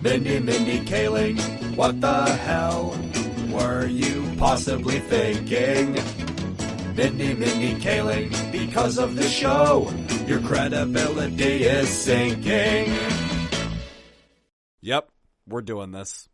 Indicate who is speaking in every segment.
Speaker 1: Mindy, Kaling, what the hell were you possibly thinking? Mindy, Kaling, because of the show, your credibility is sinking.
Speaker 2: Yep, we're doing this.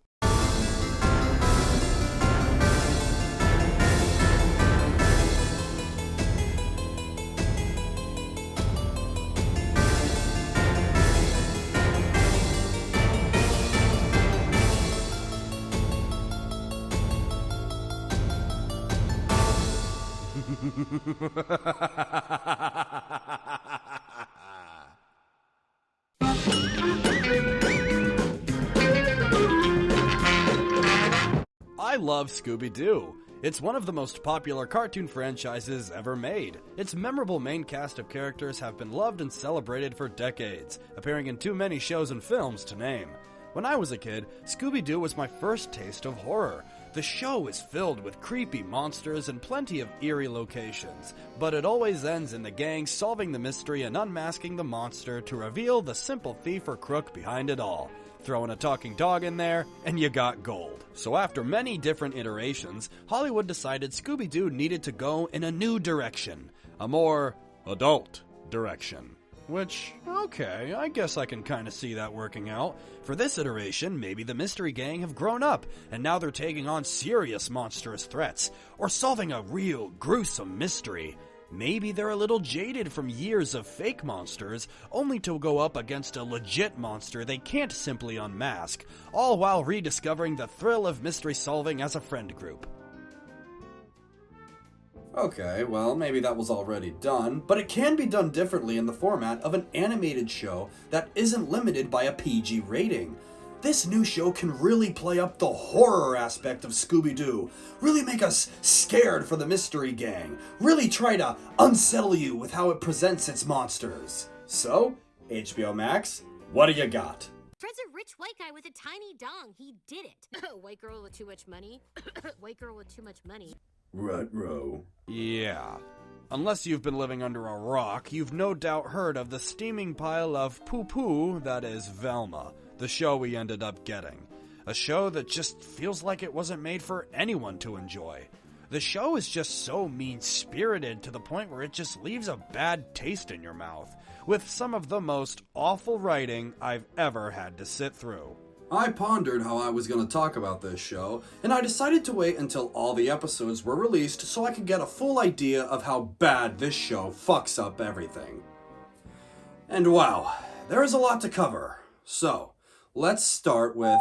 Speaker 2: I love Scooby-Doo. It's one of the most popular cartoon franchises ever made. Its memorable main cast of characters have been loved and celebrated for decades, appearing in too many shows and films to name. When I was a kid, Scooby-Doo was my first taste of horror. The show is filled with creepy monsters and plenty of eerie locations, but it always ends in the gang solving the mystery and unmasking the monster to reveal the simple thief or crook behind it all. Throw in a talking dog in there, and you got gold. So after many different iterations, Hollywood decided Scooby-Doo needed to go in a new direction, a more adult direction. Which, okay, I guess I can kinda see that working out. For this iteration, maybe the Mystery Gang have grown up, and now they're taking on serious monstrous threats, or solving a real, gruesome mystery. Maybe they're a little jaded from years of fake monsters, only to go up against a legit monster they can't simply unmask, all while rediscovering the thrill of mystery solving as a friend group.
Speaker 3: Okay, well, maybe that was already done, but it can be done differently in the format of an animated show that isn't limited by a PG rating. This new show can really play up the horror aspect of Scooby-Doo, really make us scared for the Mystery Gang, really try to unsettle you with how it presents its monsters. So, HBO Max, what do you got?
Speaker 4: Fred's a rich white guy with a tiny dong. He did it. White girl with too much money. White girl with too much money.
Speaker 3: Ruh-roh.
Speaker 2: Yeah. Unless you've been living under a rock, you've no doubt heard of the steaming pile of poo-poo that is Velma, the show we ended up getting. A show that just feels like it wasn't made for anyone to enjoy. The show is just so mean-spirited to the point where it just leaves a bad taste in your mouth, with some of the most awful writing I've ever had to sit through.
Speaker 3: I pondered how I was going to talk about this show, and I decided to wait until all the episodes were released so I could get a full idea of how bad this show fucks up everything. And wow, there is a lot to cover. So, let's start with...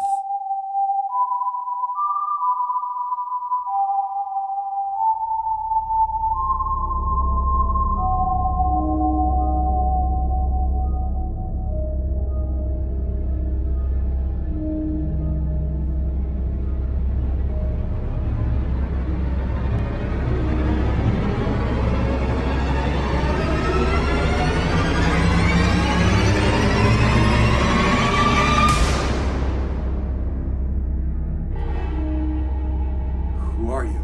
Speaker 3: Who are you?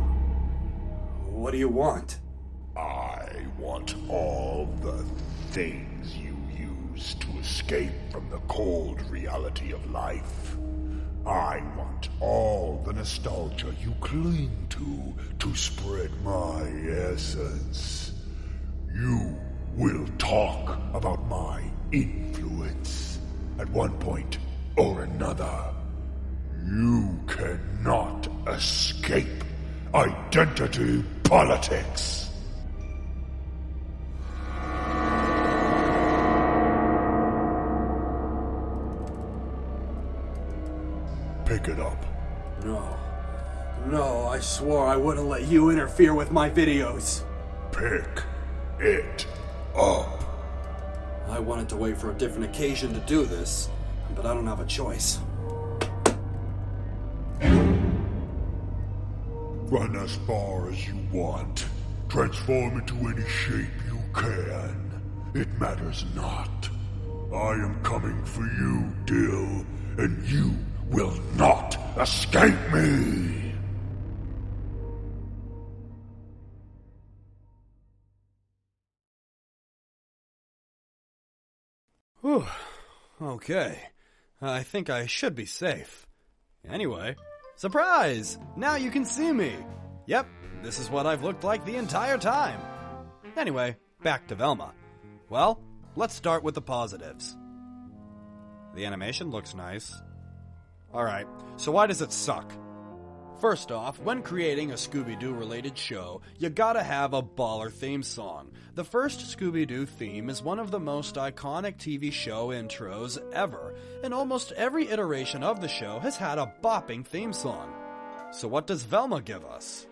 Speaker 3: What do you want?
Speaker 5: I want all the things you use to escape from the cold reality of life. I want all the nostalgia you cling to spread my essence. You will talk about my influence at one point or another. You cannot escape identity politics. Pick it up.
Speaker 3: No, I swore I wouldn't let you interfere with my videos.
Speaker 5: Pick it up.
Speaker 3: I wanted to wait for a different occasion to do this, but I don't have a choice.
Speaker 5: Run as far as you want. Transform into any shape you can. It matters not. I am coming for you, Dill, and you will not escape me!
Speaker 2: Whew. Okay. I think I should be safe. Anyway, surprise! Now you can see me! Yep, this is what I've looked like the entire time. Anyway, back to Velma. Well, let's start with the positives. The animation looks nice. Alright, so why does it suck? First off, when creating a Scooby-Doo related show, you gotta have a baller theme song. The first Scooby-Doo theme is one of the most iconic TV show intros ever, and almost every iteration of the show has had a bopping theme song. So what does Velma give us?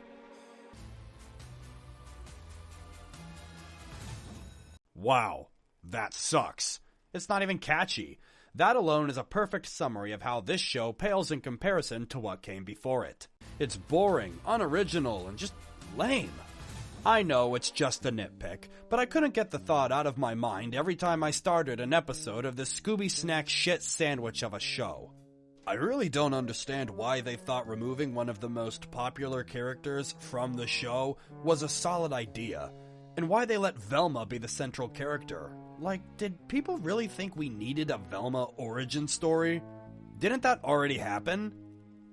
Speaker 2: Wow, that sucks. It's not even catchy. That alone is a perfect summary of how this show pales in comparison to what came before it. It's boring, unoriginal, and just lame. I know it's just a nitpick, but I couldn't get the thought out of my mind every time I started an episode of this Scooby Snack shit sandwich of a show. I really don't understand why they thought removing one of the most popular characters from the show was a solid idea, and why they let Velma be the central character. Like, did people really think we needed a Velma origin story? Didn't that already happen?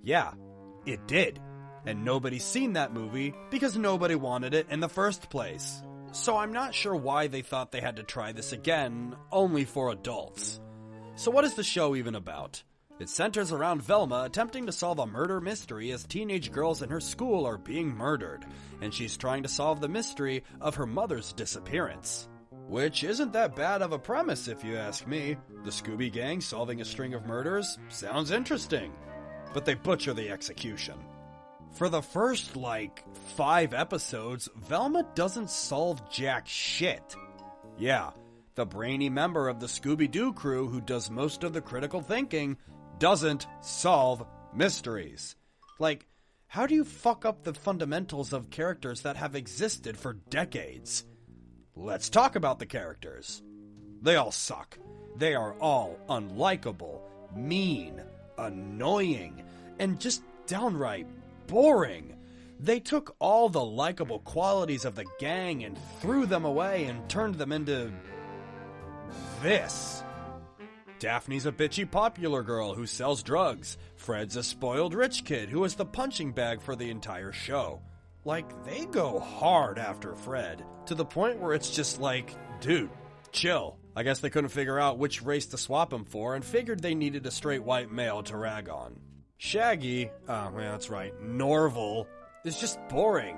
Speaker 2: Yeah, it did. And nobody's seen that movie because nobody wanted it in the first place. So I'm not sure why they thought they had to try this again, only for adults. So what is the show even about? It centers around Velma attempting to solve a murder mystery as teenage girls in her school are being murdered, and she's trying to solve the mystery of her mother's disappearance. Which isn't that bad of a premise if you ask me. The Scooby Gang solving a string of murders sounds interesting, but they butcher the execution. For the first, 5 episodes, Velma doesn't solve jack shit. Yeah, the brainy member of the Scooby-Doo crew who does most of the critical thinking doesn't solve mysteries. How do you fuck up the fundamentals of characters that have existed for decades? Let's talk about the characters. They all suck. They are all unlikable, mean, annoying, and just downright boring. They took all the likable qualities of the gang and threw them away and turned them into this. Daphne's a bitchy popular girl who sells drugs. Fred's a spoiled rich kid who is the punching bag for the entire show. They go hard after Fred, to the point where it's just dude, chill. I guess they couldn't figure out which race to swap him for and figured they needed a straight white male to rag on. Shaggy, that's right, Norval, is just boring.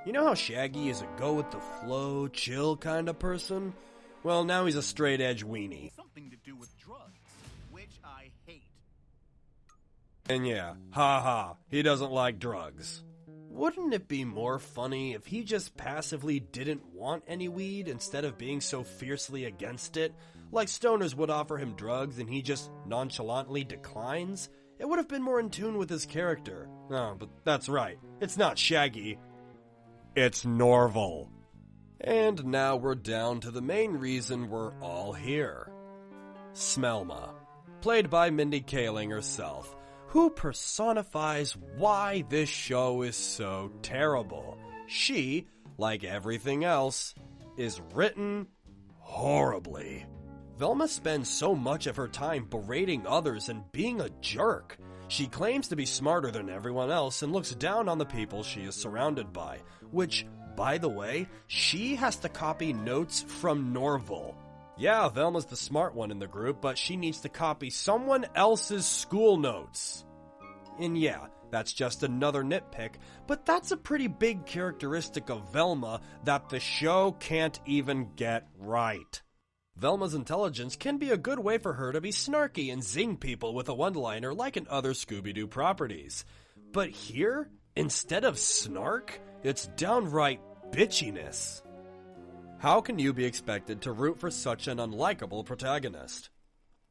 Speaker 2: You know how Shaggy is a go-with-the-flow, chill kind of person? Well, now he's a straight-edge weenie.
Speaker 6: Something to do with drugs, which I hate.
Speaker 2: And yeah, haha, he doesn't like drugs. Wouldn't it be more funny if he just passively didn't want any weed instead of being so fiercely against it? Like stoners would offer him drugs and he just nonchalantly declines? It would have been more in tune with his character. Oh, but that's right. It's not Shaggy. It's Norval. And now we're down to the main reason we're all here. Smelma, played by Mindy Kaling herself, who personifies why this show is so terrible. She, like everything else, is written horribly. Velma spends so much of her time berating others and being a jerk. She claims to be smarter than everyone else and looks down on the people she is surrounded by, which, by the way, she has to copy notes from Norval. Yeah, Velma's the smart one in the group, but she needs to copy someone else's school notes. And yeah, that's just another nitpick, but that's a pretty big characteristic of Velma that the show can't even get right. Velma's intelligence can be a good way for her to be snarky and zing people with a one-liner like in other Scooby-Doo properties. But here, instead of snark, it's downright bitchiness. How can you be expected to root for such an unlikable protagonist?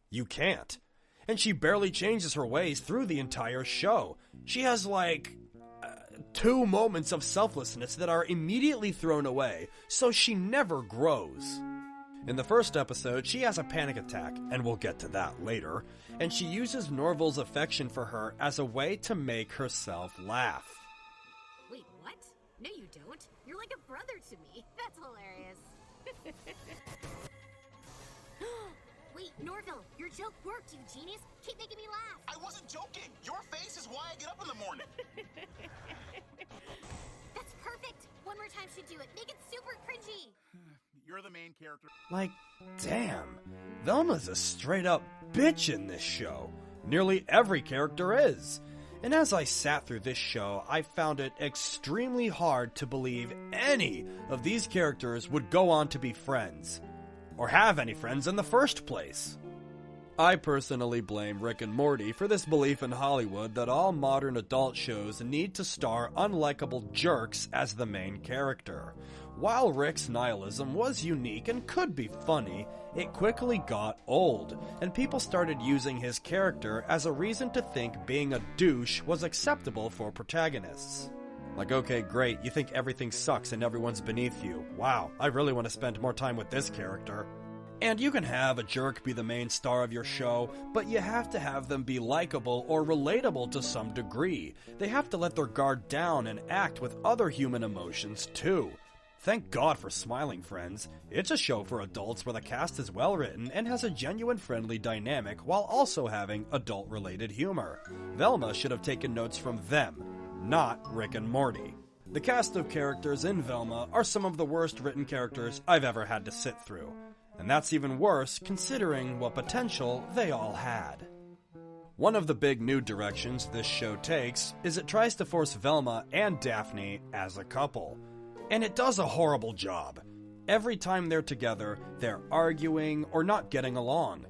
Speaker 2: You can't. And she barely changes her ways through the entire show. She has 2 moments of selflessness that are immediately thrown away, so she never grows. In the first episode, she has a panic attack, and we'll get to that later, and she uses Norval's affection for her as a way to make herself laugh.
Speaker 4: Wait, what? No, you don't. You're like a brother to me. That's hilarious. Wait, Norville, your joke worked, you genius. Keep making me laugh.
Speaker 6: I wasn't joking. Your face is why I get up in the morning.
Speaker 4: That's perfect. One more time should do it. Make it super cringy.
Speaker 6: You're the main character.
Speaker 2: Like, damn, Velma's a straight-up bitch in this show. Nearly every character is. And as I sat through this show, I found it extremely hard to believe any of these characters would go on to be friends. Or have any friends in the first place. I personally blame Rick and Morty for this belief in Hollywood that all modern adult shows need to star unlikable jerks as the main character. While Rick's nihilism was unique and could be funny, it quickly got old, and people started using his character as a reason to think being a douche was acceptable for protagonists. Like, okay, great, you think everything sucks and everyone's beneath you. Wow, I really want to spend more time with this character. And you can have a jerk be the main star of your show, but you have to have them be likable or relatable to some degree. They have to let their guard down and act with other human emotions, too. Thank God for Smiling Friends. It's a show for adults where the cast is well written and has a genuine friendly dynamic while also having adult-related humor. Velma should have taken notes from them, not Rick and Morty. The cast of characters in Velma are some of the worst written characters I've ever had to sit through. And that's even worse considering what potential they all had. One of the big new directions this show takes is it tries to force Velma and Daphne as a couple. And it does a horrible job. Every time they're together, they're arguing or not getting along.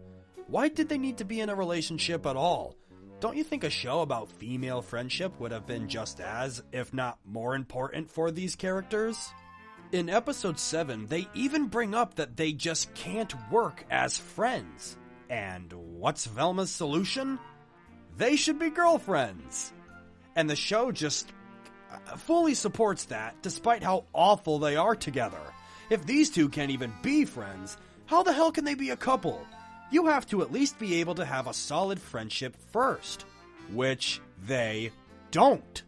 Speaker 2: Why did they need to be in a relationship at all? Don't you think a show about female friendship would have been just as, if not more important for these characters? In episode 7, they even bring up that they just can't work as friends. And what's Velma's solution? They should be girlfriends. And the show just fully supports that, despite how awful they are together. If these two can't even be friends, how the hell can they be a couple? You have to at least be able to have a solid friendship first. Which they don't.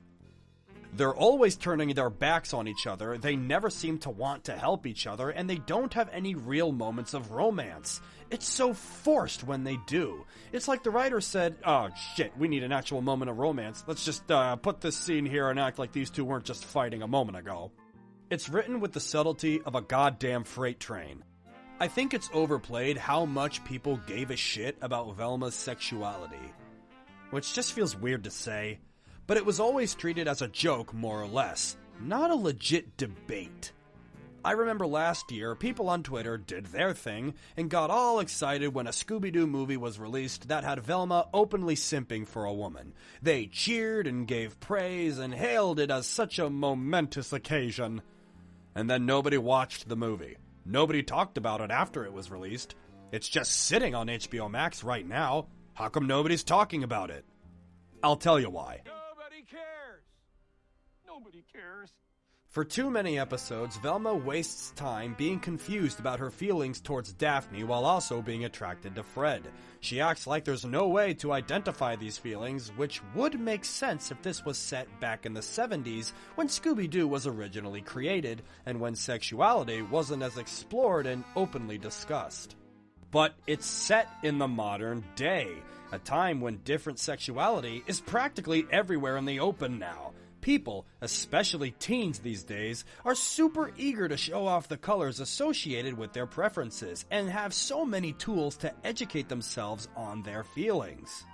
Speaker 2: They're always turning their backs on each other, they never seem to want to help each other, and they don't have any real moments of romance. It's so forced when they do. It's like the writer said, oh shit, we need an actual moment of romance. Let's just put this scene here and act like these two weren't just fighting a moment ago. It's written with the subtlety of a goddamn freight train. I think it's overplayed how much people gave a shit about Velma's sexuality. Which just feels weird to say. But it was always treated as a joke, more or less, not a legit debate. I remember last year, people on Twitter did their thing and got all excited when a Scooby-Doo movie was released that had Velma openly simping for a woman. They cheered and gave praise and hailed it as such a momentous occasion. And then nobody watched the movie. Nobody talked about it after it was released. It's just sitting on HBO Max right now. How come nobody's talking about it? I'll tell you why.
Speaker 7: Nobody cares.
Speaker 2: For too many episodes, Velma wastes time being confused about her feelings towards Daphne while also being attracted to Fred. She acts like there's no way to identify these feelings, which would make sense if this was set back in the 70s when Scooby-Doo was originally created and when sexuality wasn't as explored and openly discussed. But it's set in the modern day, a time when different sexuality is practically everywhere in the open now. People, especially teens these days, are super eager to show off the colors associated with their preferences and have so many tools to educate themselves on their feelings.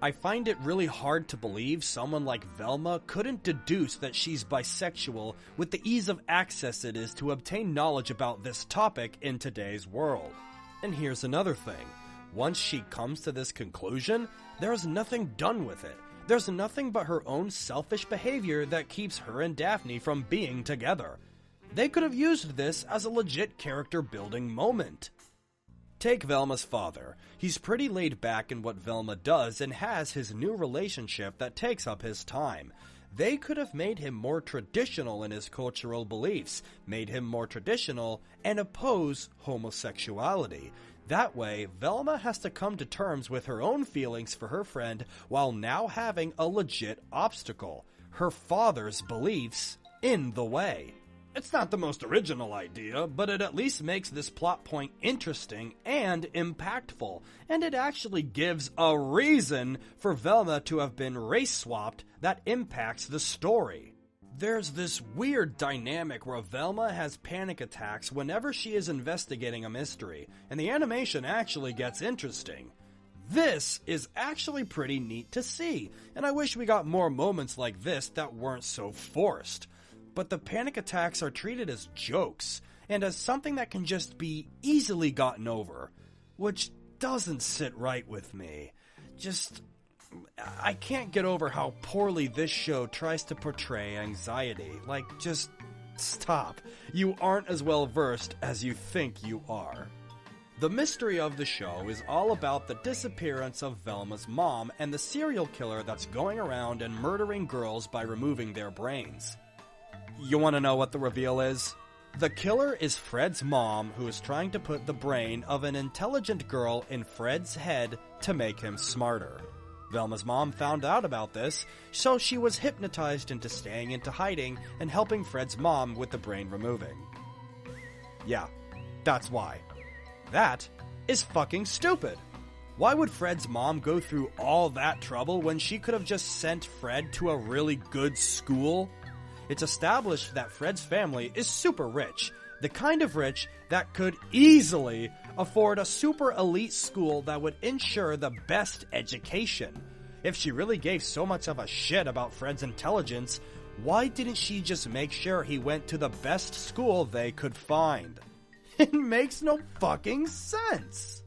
Speaker 2: I find it really hard to believe someone like Velma couldn't deduce that she's bisexual with the ease of access it is to obtain knowledge about this topic in today's world. And here's another thing. Once she comes to this conclusion, there's nothing done with it. There's nothing but her own selfish behavior that keeps her and Daphne from being together. They could have used this as a legit character-building moment. Take Velma's father. He's pretty laid back in what Velma does and has his new relationship that takes up his time. They could have made him more traditional in his cultural beliefs, made him more traditional, and oppose homosexuality. That way, Velma has to come to terms with her own feelings for her friend while now having a legit obstacle, her father's beliefs, in the way. It's not the most original idea, but it at least makes this plot point interesting and impactful, and it actually gives a reason for Velma to have been race-swapped that impacts the story. There's this weird dynamic where Velma has panic attacks whenever she is investigating a mystery, and the animation actually gets interesting. This is actually pretty neat to see, and I wish we got more moments like this that weren't so forced. But the panic attacks are treated as jokes, and as something that can just be easily gotten over, which doesn't sit right with me. I can't get over how poorly this show tries to portray anxiety. Just stop. You aren't as well versed as you think you are. The mystery of the show is all about the disappearance of Velma's mom and the serial killer that's going around and murdering girls by removing their brains. You want to know what the reveal is? The killer is Fred's mom, who is trying to put the brain of an intelligent girl in Fred's head to make him smarter. Velma's mom found out about this, so she was hypnotized into staying into hiding and helping Fred's mom with the brain removing. Yeah, that's why. That is fucking stupid. Why would Fred's mom go through all that trouble when she could have just sent Fred to a really good school? It's established that Fred's family is super rich, the kind of rich that could easily afford a super elite school that would ensure the best education. If she really gave so much of a shit about Fred's intelligence, why didn't she just make sure he went to the best school they could find? It makes no fucking sense.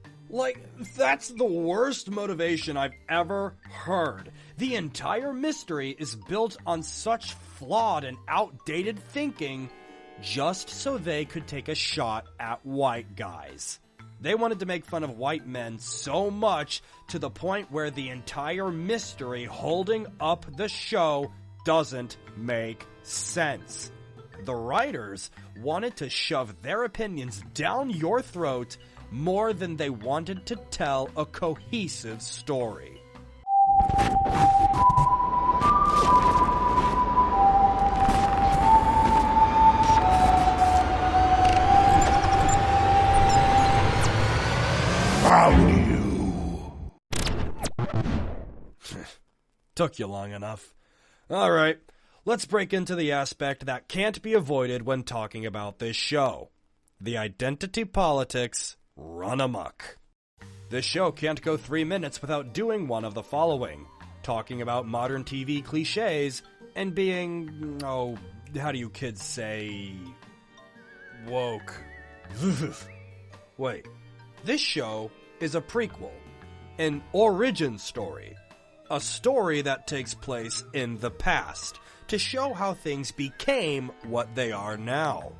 Speaker 2: That's the worst motivation I've ever heard. The entire mystery is built on such flawed and outdated thinking just so they could take a shot at white guys. They wanted to make fun of white men so much to the point where the entire mystery holding up the show doesn't make sense. The writers wanted to shove their opinions down your throat more than they wanted to tell a cohesive story.
Speaker 5: Found you!
Speaker 2: Took you long enough. Alright, let's break into the aspect that can't be avoided when talking about this show. The identity politics run amok. This show can't go 3 minutes without doing one of the following: talking about modern TV cliches and being, how do you kids say, woke. Wait, this show is a prequel, an origin story, a story that takes place in the past to show how things became what they are now.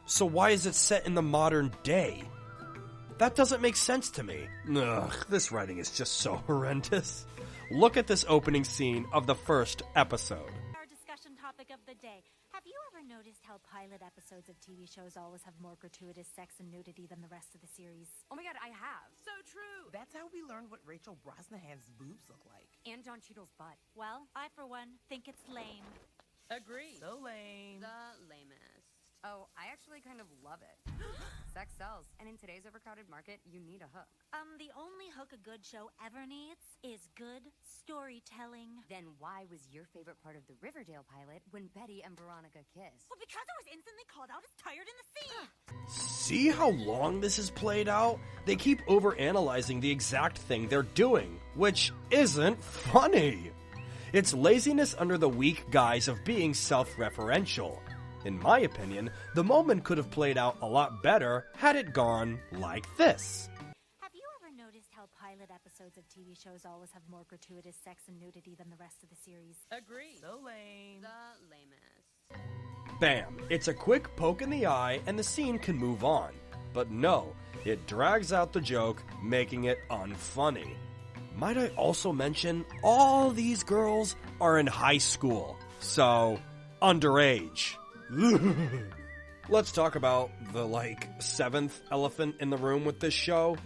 Speaker 2: So why is it set in the modern day? That doesn't make sense to me. Ugh, this writing is just so horrendous. Look at this opening scene of the first episode.
Speaker 7: Our discussion topic of the day. Have you ever noticed how pilot episodes of TV shows always have more gratuitous sex and nudity than the rest of the series?
Speaker 4: Oh my god, I have.
Speaker 8: So true. That's how we learned what Rachel Brosnahan's boobs look like.
Speaker 4: And Don Cheadle's butt.
Speaker 7: Well, I, for one, think it's lame.
Speaker 8: Agree. So lame.
Speaker 4: The lamest. Oh, I actually kind of love it. Sex sells, and in today's overcrowded market, you need a hook.
Speaker 7: The only hook a good show ever needs is good storytelling.
Speaker 4: Then why was your favorite part of the Riverdale pilot when Betty and Veronica kissed?
Speaker 7: Well, because I was instantly called out as tired in the scene.
Speaker 2: See how long this is played out? They keep overanalyzing the exact thing they're doing, which isn't funny. It's laziness under the weak guise of being self-referential. In my opinion, the moment could have played out a lot better had it gone like this.
Speaker 7: Have you ever noticed how pilot episodes of TV shows always have more gratuitous sex and nudity than the rest of the series?
Speaker 8: Agree. So lame.
Speaker 4: The lamest.
Speaker 2: Bam! It's a quick poke in the eye and the scene can move on. But no, it drags out the joke, making it unfunny. Might I also mention, all these girls are in high school, so underage. Let's talk about the, 7th elephant in the room with this show,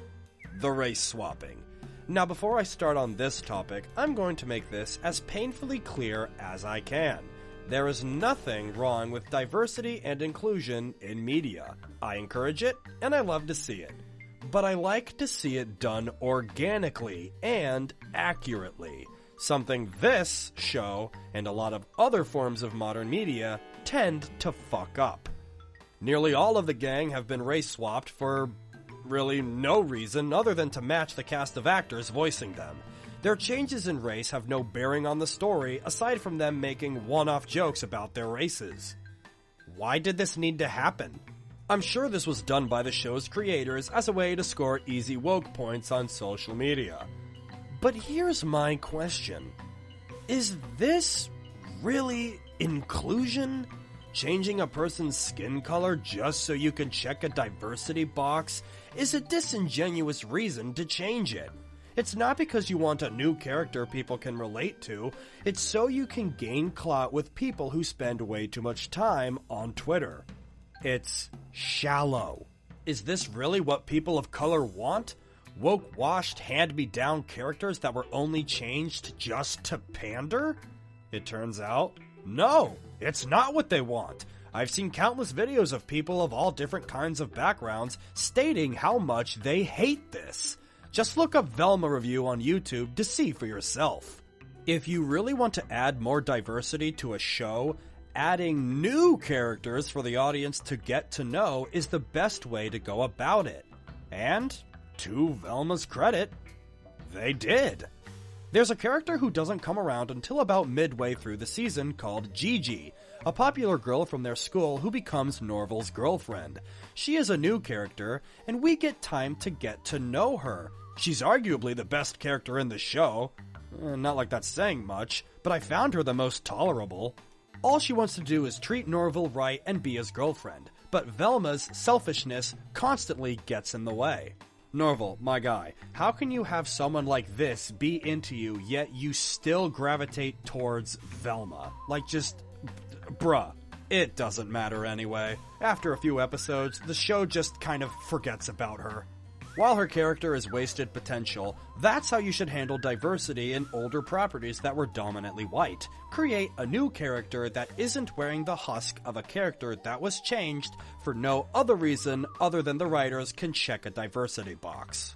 Speaker 2: the race swapping. Now, before I start on this topic, I'm going to make this as painfully clear as I can. There is nothing wrong with diversity and inclusion in media. I encourage it, and I love to see it. But I like to see it done organically and accurately. Something this show, and a lot of other forms of modern media, tend to fuck up. Nearly all of the gang have been race swapped for really no reason other than to match the cast of actors voicing them. Their changes in race have no bearing on the story aside from them making one-off jokes about their races. Why did this need to happen? I'm sure this was done by the show's creators as a way to score easy woke points on social media. But here's my question. Is this really inclusion? Changing a person's skin color just so you can check a diversity box is a disingenuous reason to change it. It's not because you want a new character people can relate to, it's so you can gain clout with people who spend way too much time on Twitter. It's shallow. Is this really what people of color want? Woke-washed, hand-me-down characters that were only changed just to pander? It turns out, no, it's not what they want. I've seen countless videos of people of all different kinds of backgrounds stating how much they hate this. Just look up Velma review on YouTube to see for yourself. If you really want to add more diversity to a show, adding new characters for the audience to get to know is the best way to go about it. And, to Velma's credit, they did. There's a character who doesn't come around until about midway through the season called Gigi, a popular girl from their school who becomes Norval's girlfriend. She is a new character, and we get time to get to know her. She's arguably the best character in the show. Not like that's saying much, but I found her the most tolerable. All she wants to do is treat Norval right and be his girlfriend, but Velma's selfishness constantly gets in the way. Norval, my guy, how can you have someone like this be into you, yet you still gravitate towards Velma? Like, just, bruh. It doesn't matter anyway. After a few episodes, the show just kind of forgets about her. While her character is wasted potential, that's how you should handle diversity in older properties that were dominantly white. Create a new character that isn't wearing the husk of a character that was changed for no other reason other than the writers can check a diversity box.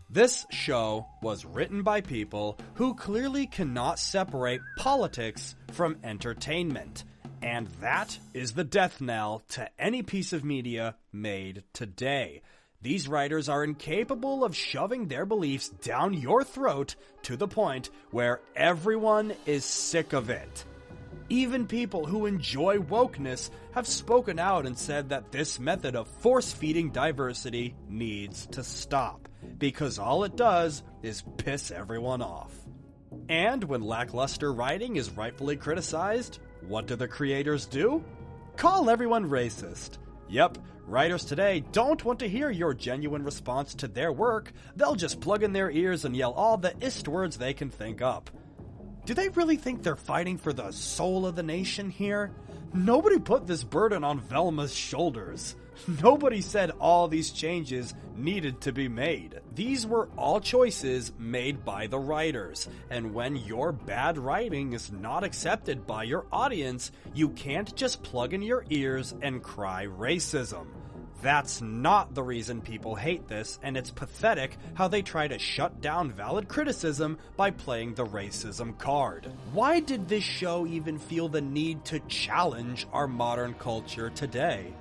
Speaker 2: This show was written by people who clearly cannot separate politics from entertainment. And that is the death knell to any piece of media made today. These writers are incapable of shoving their beliefs down your throat to the point where everyone is sick of it. Even people who enjoy wokeness have spoken out and said that this method of force-feeding diversity needs to stop, because all it does is piss everyone off. And when lackluster writing is rightfully criticized, what do the creators do? Call everyone racist. Yep, writers today don't want to hear your genuine response to their work. They'll just plug in their ears and yell all the ist words they can think up. Do they really think they're fighting for the soul of the nation here? Nobody put this burden on Velma's shoulders. Nobody said all these changes needed to be made. These were all choices made by the writers, and when your bad writing is not accepted by your audience, you can't just plug in your ears and cry racism. That's not the reason people hate this, and it's pathetic how they try to shut down valid criticism by playing the racism card. Why did this show even feel the need to challenge our modern culture today?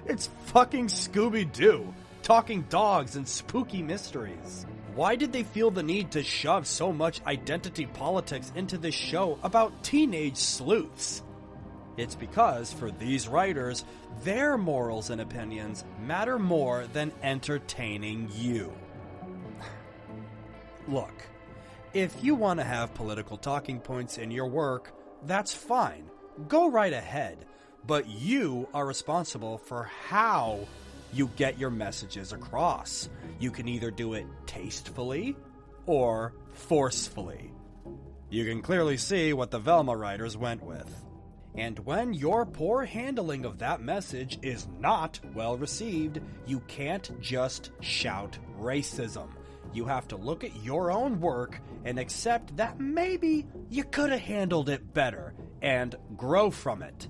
Speaker 2: It's fucking Scooby-Doo, talking dogs and spooky mysteries. Why did they feel the need to shove so much identity politics into this show about teenage sleuths? It's because, for these writers, their morals and opinions matter more than entertaining you. Look, if you want to have political talking points in your work, that's fine. Go right ahead. But you are responsible for how you get your messages across. You can either do it tastefully or forcefully. You can clearly see what the Velma writers went with. And when your poor handling of that message is not well received, you can't just shout racism. You have to look at your own work and accept that maybe you could have handled it better, and grow from it.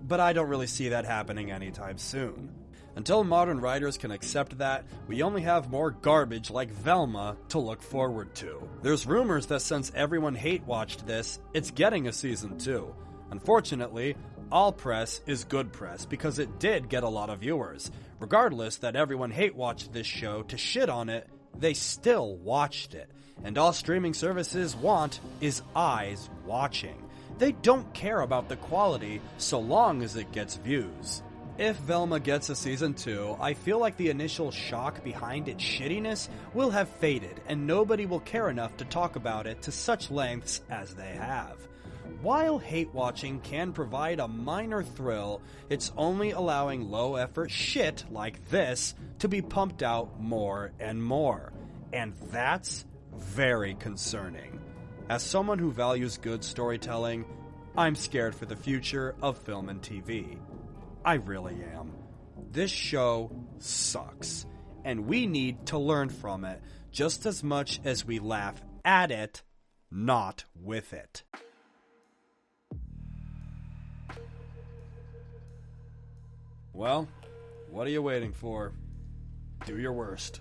Speaker 2: But I don't really see that happening anytime soon. Until modern writers can accept that, we only have more garbage like Velma to look forward to. There's rumors that since everyone hate-watched this, it's getting a season 2. Unfortunately, all press is good press because it did get a lot of viewers. Regardless that everyone hate-watched this show to shit on it, they still watched it. And all streaming services want is eyes watching. They don't care about the quality so long as it gets views. If Velma gets a season 2, I feel like the initial shock behind its shittiness will have faded and nobody will care enough to talk about it to such lengths as they have. While hate-watching can provide a minor thrill, it's only allowing low-effort shit like this to be pumped out more and more. And that's very concerning. As someone who values good storytelling, I'm scared for the future of film and TV. I really am. This show sucks, and we need to learn from it just as much as we laugh at it, not with it. Well, what are you waiting for? Do your worst.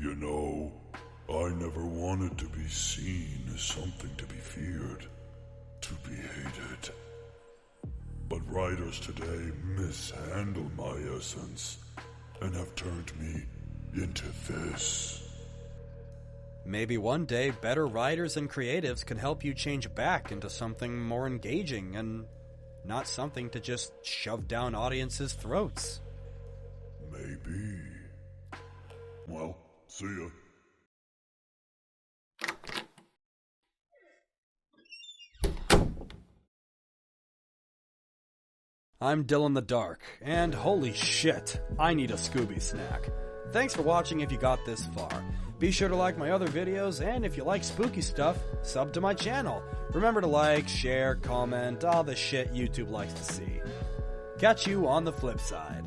Speaker 5: You know, I never wanted to be seen as something to be feared, to be hated. But writers today mishandle my essence and have turned me into this.
Speaker 2: Maybe one day better writers and creatives can help you change back into something more engaging and not something to just shove down audiences' throats.
Speaker 5: Maybe. Well, see ya.
Speaker 2: I'm Dylan the Dark, and holy shit, I need a Scooby snack. Thanks for watching if you got this far. Be sure to like my other videos, and if you like spooky stuff, sub to my channel. Remember to like, share, comment, all the shit YouTube likes to see. Catch you on the flip side.